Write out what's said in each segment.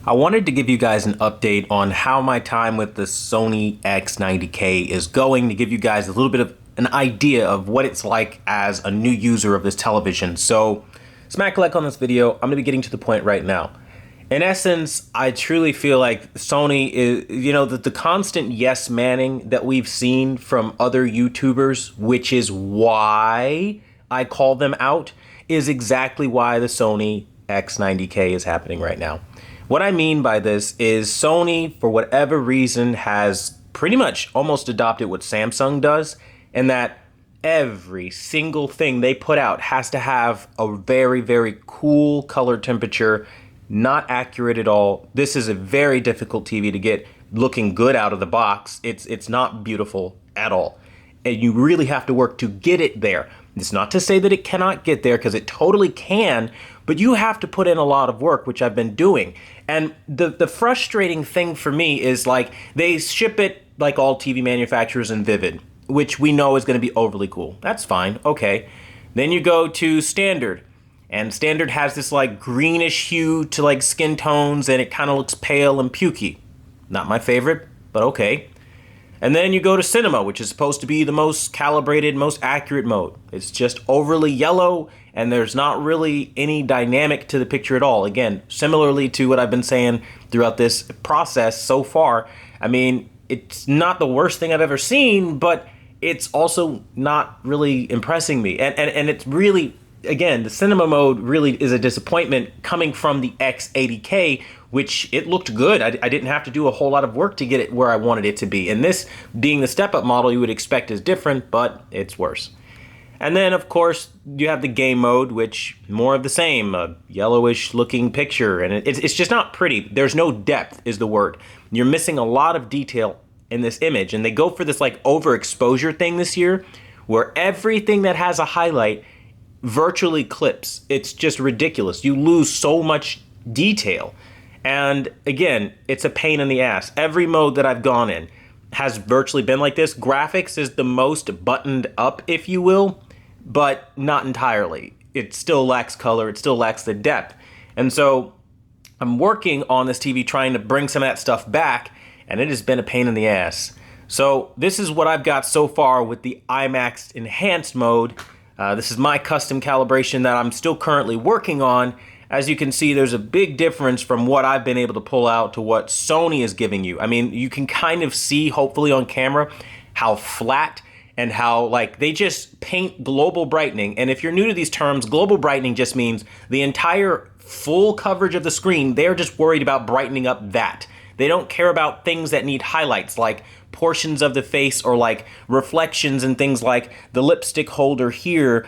I wanted to give you guys an update on how my time with the Sony X90K is going, to give you guys a little bit of an idea of what it's like as a new user of this television. So smack like on this video, I'm going to be getting to the point right now. In essence, I truly feel like Sony is, the constant yes manning that we've seen from other YouTubers, which is why I call them out, is exactly why the Sony X90K is happening right now. What I mean by this is Sony, for whatever reason, has pretty much almost adopted what Samsung does, in that every single thing they put out has to have a very, very cool color temperature, not accurate at all. This is a very difficult TV to get looking good out of the box. It's not beautiful at all. And you really have to work to get it there. It's not to say that it cannot get there, because it totally can, but you have to put in a lot of work, which I've been doing. And the frustrating thing for me is, like, they ship it like all TV manufacturers in Vivid, which we know is going to be overly cool. That's fine, okay. Then you go to Standard, and Standard has this like greenish hue to like skin tones, and it kind of looks pale and pukey. Not my favorite, but okay. And then you go to Cinema, which is supposed to be the most calibrated, most accurate mode. It's just overly yellow, and there's not really any dynamic to the picture at all. Again, similarly to what I've been saying throughout this process so far, I mean, it's not the worst thing I've ever seen, but it's also not really impressing me. And it's really, again, the Cinema mode really is a disappointment coming from the X80K, which it looked good. I didn't have to do a whole lot of work to get it where I wanted it to be. And this, being the step-up model, you would expect is different, but it's worse. And then, of course, you have the game mode, which more of the same, a yellowish-looking picture, and it's just not pretty. There's no depth, is the word. You're missing a lot of detail in this image, and they go for this like overexposure thing this year, where everything that has a highlight virtually clips. It's just ridiculous. You lose so much detail. And again, it's a pain in the ass. Every mode that I've gone in has virtually been like this. Graphics is the most buttoned up, if you will, but not entirely. It still lacks color. It still lacks the depth. And so I'm working on this TV trying to bring some of that stuff back, and it has been a pain in the ass. So this is what I've got so far with the IMAX Enhanced mode. This is my custom calibration that I'm still currently working on. As you can see, there's a big difference from what I've been able to pull out to what Sony is giving you. I mean, you can kind of see, hopefully on camera, how flat and how, like, they just paint global brightening. And if you're new to these terms, global brightening just means the entire full coverage of the screen. They're just worried about brightening up that. They don't care about things that need highlights, like portions of the face or like reflections and things like the lipstick holder here,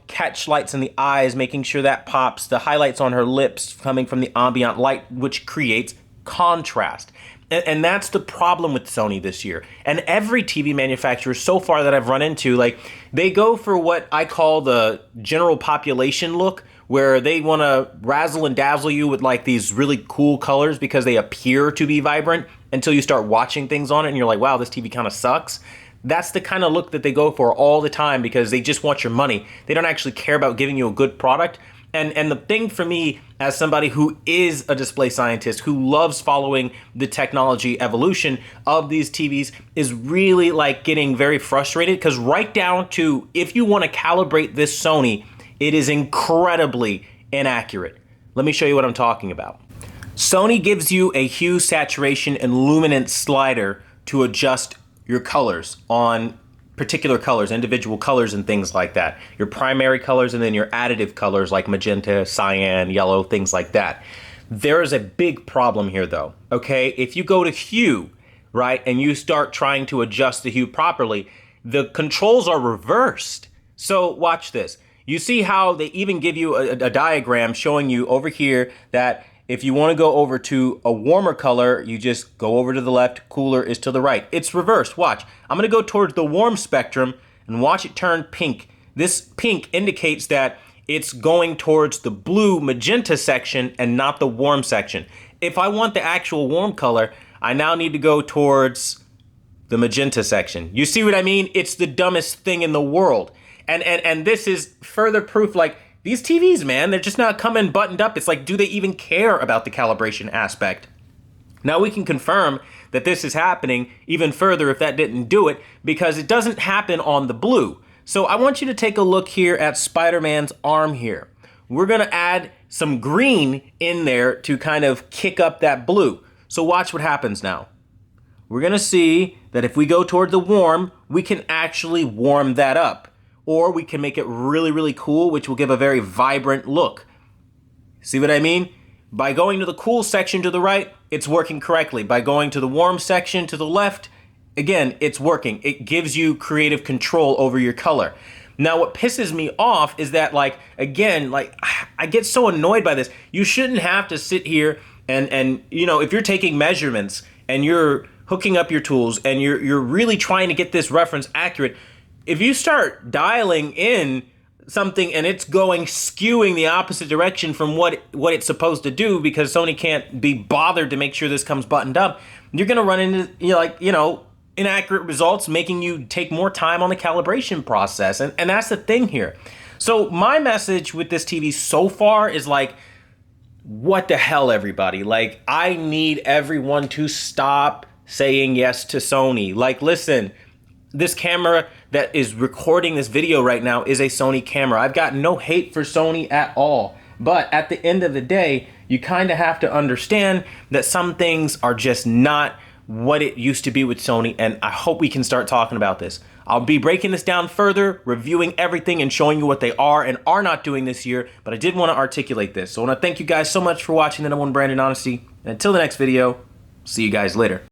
catch lights in the eyes, making sure that pops, the highlights on her lips coming from the ambient light, which creates contrast. And that's the problem with Sony this year. And every TV manufacturer so far that I've run into, like, they go for what I call the general population look, where they want to razzle and dazzle you with like these really cool colors because they appear to be vibrant, until you start watching things on it and you're like, wow, this TV kind of sucks. That's the kind of look that they go for all the time, because they just want your money. They don't actually care about giving you a good product. And the thing for me, as somebody who is a display scientist, who loves following the technology evolution of these TVs, is really like getting very frustrated, because right down to, if you want to calibrate this Sony, it is incredibly inaccurate. Let me show you what I'm talking about. Sony gives you a hue, saturation, and luminance slider to adjust your colors on particular colors, individual colors and things like that. Your primary colors and then your additive colors like magenta, cyan, yellow, things like that. There is a big problem here though, okay? If you go to hue, right, and you start trying to adjust the hue properly, the controls are reversed. So watch this. You see how they even give you a diagram showing you over here that if you want to go over to a warmer color, you just go over to the left, cooler is to the right. It's reversed, watch. I'm going to go towards the warm spectrum and watch it turn pink. This pink indicates that it's going towards the blue magenta section and not the warm section. If I want the actual warm color, I now need to go towards the magenta section. You see what I mean? It's the dumbest thing in the world. And this is further proof, like, these TVs, man, they're just not coming buttoned up. It's like, do they even care about the calibration aspect? Now we can confirm that this is happening even further if that didn't do it, because it doesn't happen on the blue. So I want you to take a look here at Spider-Man's arm here. We're gonna add some green in there to kind of kick up that blue. So watch what happens now. We're gonna see that if we go toward the warm, we can actually warm that up. Or we can make it really, really cool, which will give a very vibrant look. See what I mean? By going to the cool section to the right, it's working correctly. By going to the warm section to the left, again, it's working. It gives you creative control over your color. Now, what pisses me off is that, like, again, like, I get so annoyed by this. You shouldn't have to sit here and you know, if you're taking measurements and you're hooking up your tools and you're really trying to get this reference accurate, if you start dialing in something and it's skewing the opposite direction from what it's supposed to do because Sony can't be bothered to make sure this comes buttoned up, you're gonna run into, you know, inaccurate results, making you take more time on the calibration process. And that's the thing here. So my message with this TV so far is like, what the hell, everybody? Like, I need everyone to stop saying yes to Sony. Like, listen, this camera that is recording this video right now is a Sony camera. I've got no hate for Sony at all. But at the end of the day, you kind of have to understand that some things are just not what it used to be with Sony, and I hope we can start talking about this. I'll be breaking this down further, reviewing everything and showing you what they are and are not doing this year, but I did want to articulate this. So I want to thank you guys so much for watching the #1 brand in honesty. And until the next video, see you guys later.